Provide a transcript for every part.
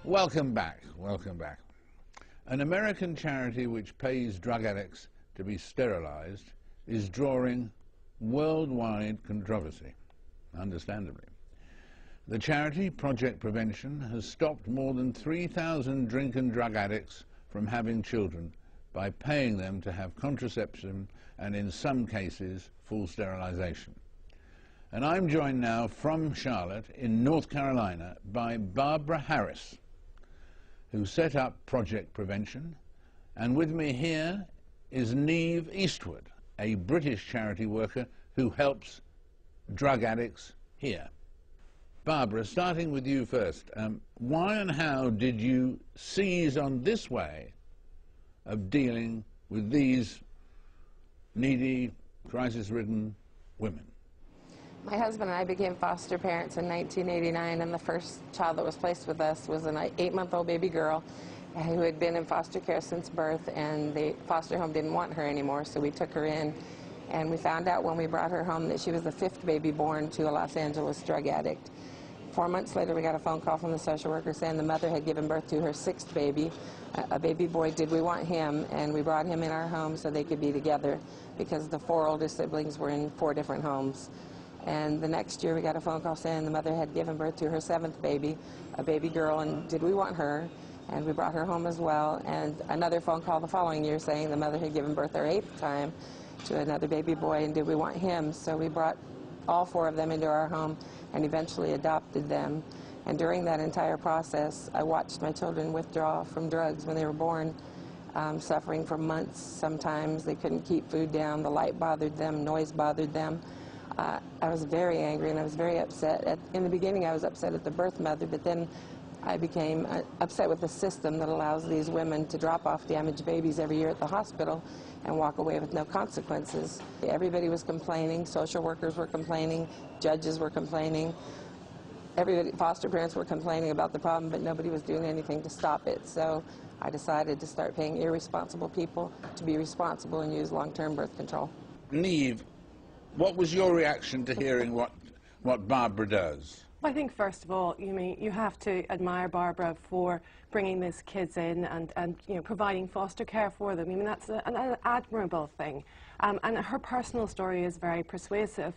Welcome back, welcome back. An American charity which pays drug addicts to be sterilized is drawing worldwide controversy, understandably. The charity, Project Prevention, has stopped more than 3,000 drink and drug addicts from having children by paying them to have contraception and, in some cases, full sterilization. And I'm joined now from Charlotte in North Carolina by Barbara Harris, who set up Project Prevention, and with me here is Niamh Eastwood, a British charity worker who helps drug addicts here. Barbara, starting with you first, why and how did you seize on this way of dealing with these needy, crisis-ridden women? My husband and I became foster parents in 1989, and the first child that was placed with us was an 8-month-old baby girl who had been in foster care since birth, and the foster home didn't want her anymore, so we took her in. And we found out when we brought her home that she was the 5th baby born to a Los Angeles drug addict. 4 months later, we got a phone call from the social worker saying the mother had given birth to her 6th baby, a baby boy. Did we want him? And we brought him in our home so they could be together, because the 4 older siblings were in 4 different homes. And the next year we got a phone call saying the mother had given birth to her 7th baby, a baby girl, and did we want her? And we brought her home as well. And another phone call the following year saying the mother had given birth her 8th time to another baby boy, and did we want him? So we brought all 4 of them into our home and eventually adopted them. And during that entire process, I watched my children withdraw from drugs when they were born, suffering for months sometimes. They couldn't keep food down, the light bothered them, noise bothered them. I was very angry and I was very upset. In the beginning I was upset at the birth mother, but then I became upset with the system that allows these women to drop off damaged babies every year at the hospital and walk away with no consequences. Everybody was complaining, social workers were complaining, judges were complaining, everybody, foster parents were complaining about the problem, but nobody was doing anything to stop it. So I decided to start paying irresponsible people to be responsible and use long-term birth control. Niamh, what was your reaction to hearing what Barbara does? I think, first of all, you have to admire Barbara for bringing these kids in and providing foster care for them. I mean, that's an admirable thing. And her personal story is very persuasive.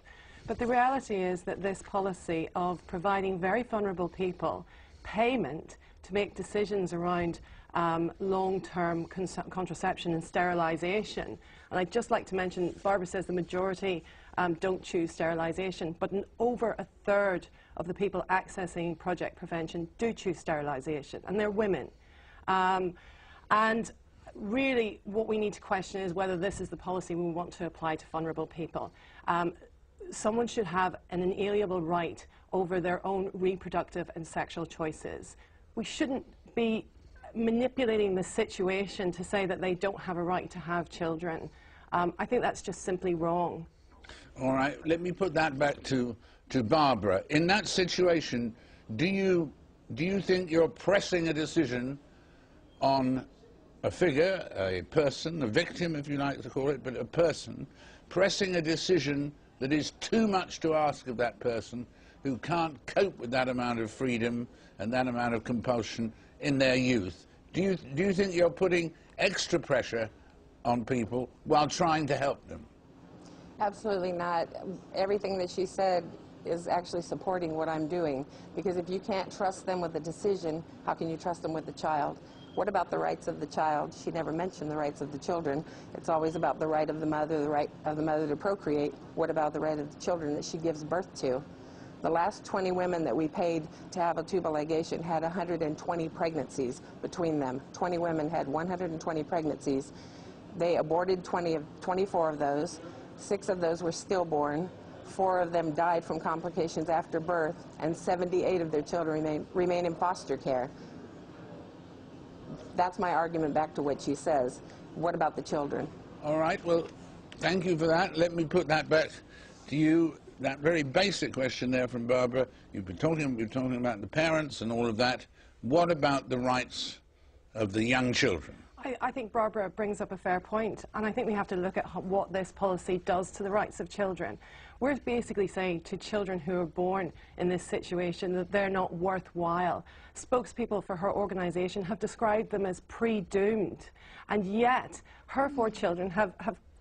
But the reality is that this policy of providing very vulnerable people payment to make decisions around long-term contraception and sterilization. And I'd just like to mention, Barbara says the majority don't choose sterilization, but over 1/3 of the people accessing Project Prevention do choose sterilization, and they're women. And really what we need to question is whether this is the policy we want to apply to vulnerable people. Someone should have an inalienable right over their own reproductive and sexual choices. We shouldn't be manipulating the situation to say that they don't have a right to have children. I think that's just simply wrong. All right, let me put that back to Barbara. In that situation, do you think you're pressing a decision on a figure, a person, a victim, if you like to call it, but a person, pressing a decision that is too much to ask of that person who can't cope with that amount of freedom and that amount of compulsion in their youth? Do you think you're putting extra pressure on people while trying to help them? Absolutely not. Everything that she said is actually supporting what I'm doing, because if you can't trust them with a decision, how can you trust them with the child? What about the rights of the child? She never mentioned the rights of the children. It's always about the right of the mother, the right of the mother to procreate. What about the right of the children that she gives birth to? The last 20 women that we paid to have a tubal ligation had 120 pregnancies between them. 20 women had 120 pregnancies. They aborted 24 of those. 6 of those were stillborn. 4 of them died from complications after birth, and 78 of their children remain in foster care. That's my argument back to what she says. What about the children? All right, well, thank you for that. Let me put that back to you. That very basic question there from Barbara. You've been talking about the parents and all of that. What about the rights of the young children? I think Barbara brings up a fair point, and I think we have to look at what this policy does to the rights of children. We're basically saying to children who are born in this situation that they're not worthwhile. Spokespeople for her organisation have described them as pre-doomed, and yet her 4 children have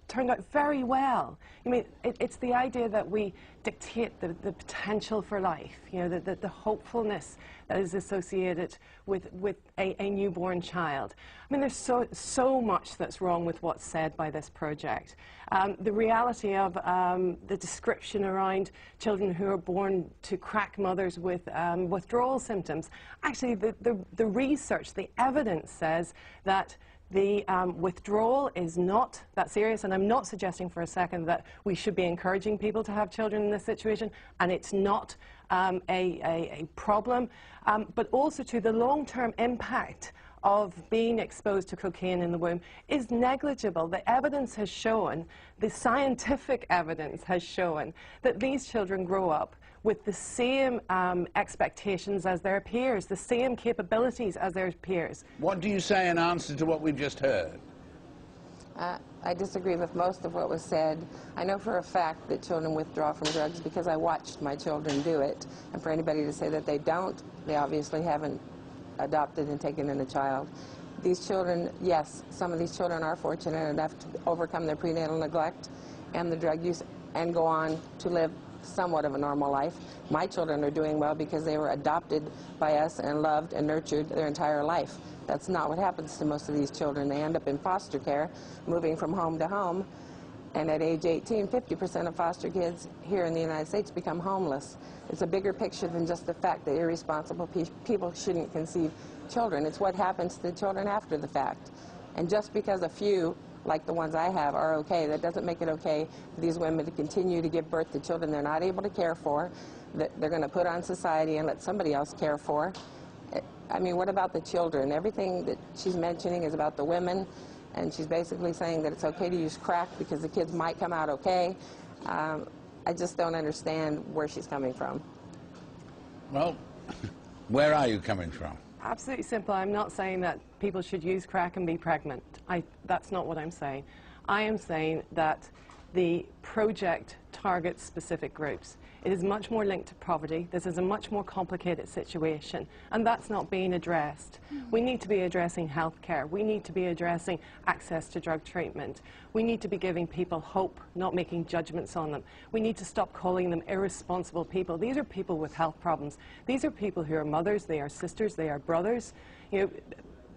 turned out very well. I mean, it's the idea that we dictate the potential for life, you know, the hopefulness that is associated with a newborn child. I mean, there's so much that's wrong with what's said by this project. The reality of the description around children who are born to crack mothers with withdrawal symptoms. Actually, the research, the evidence says that the withdrawal is not that serious, and I'm not suggesting for a second that we should be encouraging people to have children in this situation, and it's not a problem, but also to the long-term impact of being exposed to cocaine in the womb is negligible. The evidence has shown, the scientific evidence has shown, that these children grow up with the same expectations as their peers, the same capabilities as their peers. What do you say in answer to what we've just heard? I disagree with most of what was said. I know for a fact that children withdraw from drugs because I watched my children do it. And for anybody to say that they don't, they obviously haven't adopted and taken in a child. These children, yes, some of these children are fortunate enough to overcome their prenatal neglect and the drug use and go on to live somewhat of a normal life. My children are doing well because they were adopted by us and loved and nurtured their entire life. That's not what happens to most of these children. They end up in foster care, moving from home to home, and at age 18, 50% of foster kids here in the United States become homeless. It's a bigger picture than just the fact that irresponsible people shouldn't conceive children. It's what happens to the children after the fact. And just because a few, like the ones I have, are okay, that doesn't make it okay for these women to continue to give birth to children they're not able to care for, that they're going to put on society and let somebody else care for. I mean, what about the children? Everything that she's mentioning is about the women, and she's basically saying that it's okay to use crack because the kids might come out okay. I just don't understand where she's coming from. Well, where are you coming from? Absolutely simple. I'm not saying that people should use crack and be pregnant. That's not what I'm saying. I am saying that the project targets specific groups. It is much more linked to poverty. This is a much more complicated situation, and that's not being addressed. We need to be addressing healthcare. We need to be addressing access to drug treatment. We need to be giving people hope, not making judgments on them. We need to stop calling them irresponsible people. These are people with health problems. These are people who are mothers, they are sisters, they are brothers. You know,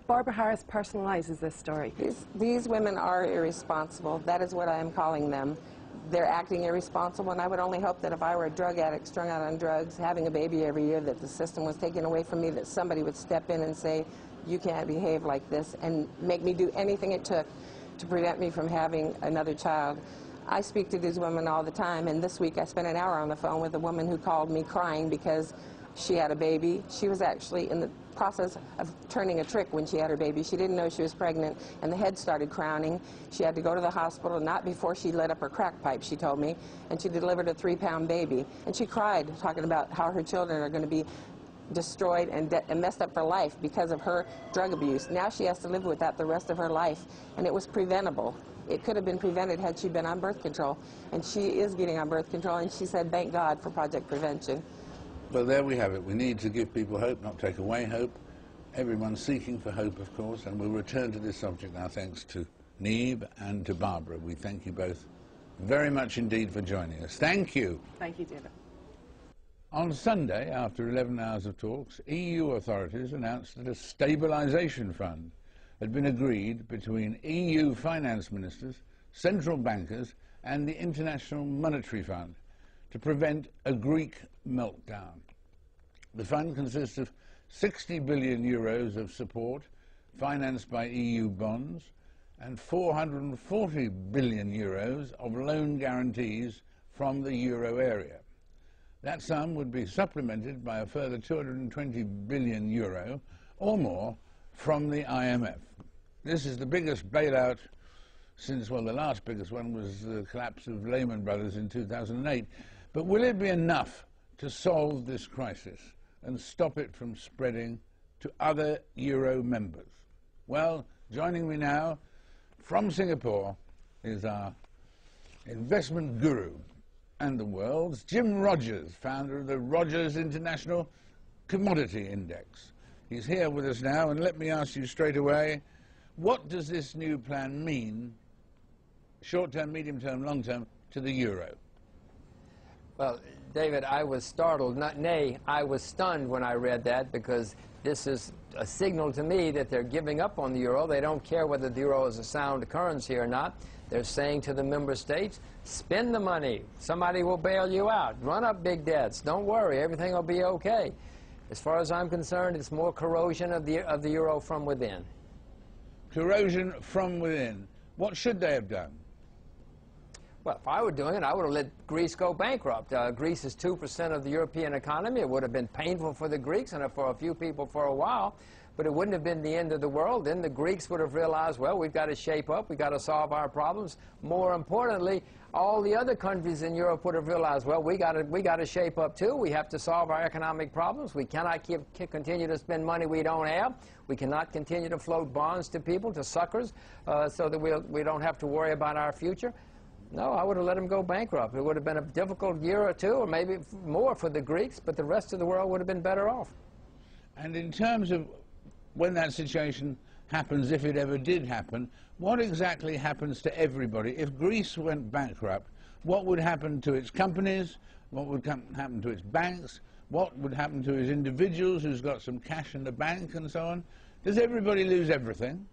Barbara Harris personalizes this story. These women are irresponsible. That is what I am calling them. They're acting irresponsible, and I would only hope that if I were a drug addict strung out on drugs, having a baby every year, that the system was taken away from me, that somebody would step in and say, you can't behave like this, and make me do anything it took to prevent me from having another child. I speak to these women all the time, and this week I spent an hour on the phone with a woman who called me crying because she had a baby. She was actually in the process of turning a trick when she had her baby. She didn't know she was pregnant, and the head started crowning. She had to go to the hospital, not before she lit up her crack pipe, she told me, and she delivered a 3-pound baby. And she cried, talking about how her children are going to be destroyed and messed up for life because of her drug abuse. Now she has to live with that the rest of her life, and it was preventable. It could have been prevented had she been on birth control, and she is getting on birth control, and she said, thank God for Project Prevention. Well, there we have it. We need to give people hope, not take away hope. Everyone's seeking for hope, of course, and we'll return to this subject now thanks to Niamh and to Barbara. We thank you both very much indeed for joining us. Thank you. Thank you, David. On Sunday, after 11 hours of talks, EU authorities announced that a stabilisation fund had been agreed between EU finance ministers, central bankers and the International Monetary Fund to prevent a Greek meltdown. The fund consists of 60 billion euros of support financed by EU bonds and 440 billion euros of loan guarantees from the euro area. That sum would be supplemented by a further 220 billion euro or more from the IMF. This is the biggest bailout since, well, the last biggest one was the collapse of Lehman Brothers in 2008. But will it be enough to solve this crisis and stop it from spreading to other euro members? Well, joining me now from Singapore is our investment guru, and the world's Jim Rogers, founder of the Rogers International Commodity Index. He's here with us now, and let me ask you straight away, what does this new plan mean, short-term, medium-term, long-term, to the euro? Well, David, I was startled, I was stunned when I read that, because this is a signal to me that they're giving up on the euro. They don't care whether the euro is a sound currency or not. They're saying to the member states, spend the money. Somebody will bail you out. Run up big debts. Don't worry. Everything will be okay. As far as I'm concerned, it's more corrosion of the euro from within. Corrosion from within. What should they have done? Well, if I were doing it, I would have let Greece go bankrupt. Greece is 2% of the European economy. It would have been painful for the Greeks and for a few people for a while, but it wouldn't have been the end of the world. Then the Greeks would have realized, well, we've got to shape up. We've got to solve our problems. More importantly, all the other countries in Europe would have realized, well, we got to shape up too. We have to solve our economic problems. We cannot continue to spend money we don't have. We cannot continue to float bonds to people, to suckers, so that we don't have to worry about our future. No, I would have let them go bankrupt. It would have been a difficult year or two, or maybe more for the Greeks, but the rest of the world would have been better off. And in terms of when that situation happens, if it ever did happen, what exactly happens to everybody? If Greece went bankrupt, what would happen to its companies? What would happen to its banks? What would happen to its individuals who's got some cash in the bank and so on? Does everybody lose everything?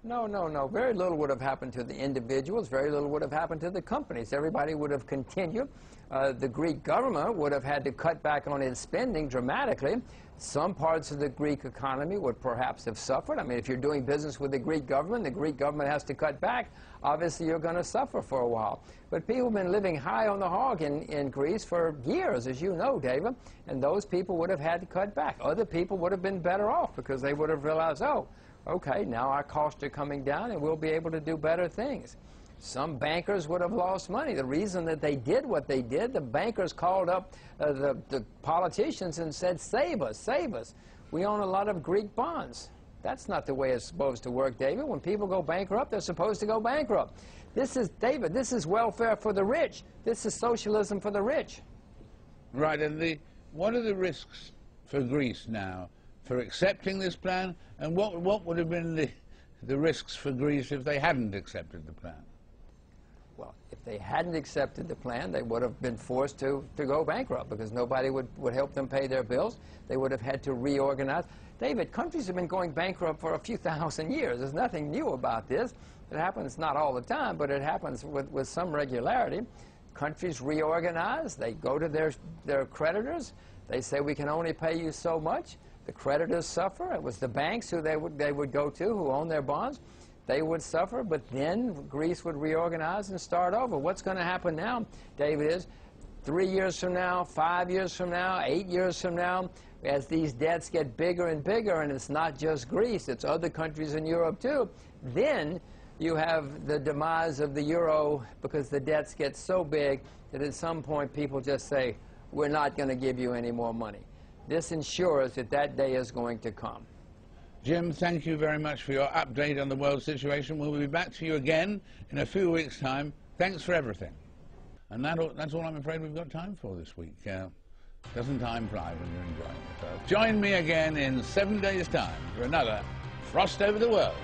No, no, no. Very little would have happened to the individuals. Very little would have happened to the companies. Everybody would have continued. The Greek government would have had to cut back on its spending dramatically. Some parts of the Greek economy would perhaps have suffered. I mean, if you're doing business with the Greek government has to cut back. Obviously, you're going to suffer for a while. But people have been living high on the hog in Greece for years, as you know, David, and those people would have had to cut back. Other people would have been better off because they would have realized, oh, okay, now our costs are coming down and we'll be able to do better things. Some bankers would have lost money. The reason that they did what they did, the bankers called up the politicians and said, save us, save us. We own a lot of Greek bonds. That's not the way it's supposed to work, David. When people go bankrupt, they're supposed to go bankrupt. This is, David, this is welfare for the rich. This is socialism for the rich. Right, and what are the risks for Greece now for accepting this plan, and what would have been the risks for Greece if they hadn't accepted the plan? Well, if they hadn't accepted the plan, they would have been forced to go bankrupt because nobody would help them pay their bills. They would have had to reorganize. David, countries have been going bankrupt for a few thousand years. There's nothing new about this. It happens not all the time, but it happens with some regularity. Countries reorganize. They go to their creditors. They say, we can only pay you so much. The creditors suffer. It was the banks who they would go to, who own their bonds. They would suffer, but then Greece would reorganize and start over. What's going to happen now, David, is 3 years from now, 5 years from now, 8 years from now, as these debts get bigger and bigger, and it's not just Greece, it's other countries in Europe too, then you have the demise of the euro because the debts get so big that at some point people just say, we're not going to give you any more money. This ensures that that day is going to come. Jim, thank you very much for your update on the world situation. We'll be back to you again in a few weeks' time. Thanks for everything. And that's all I'm afraid we've got time for this week. Doesn't time fly when you're enjoying yourself? Join me again in 7 days' time for another Frost Over the World.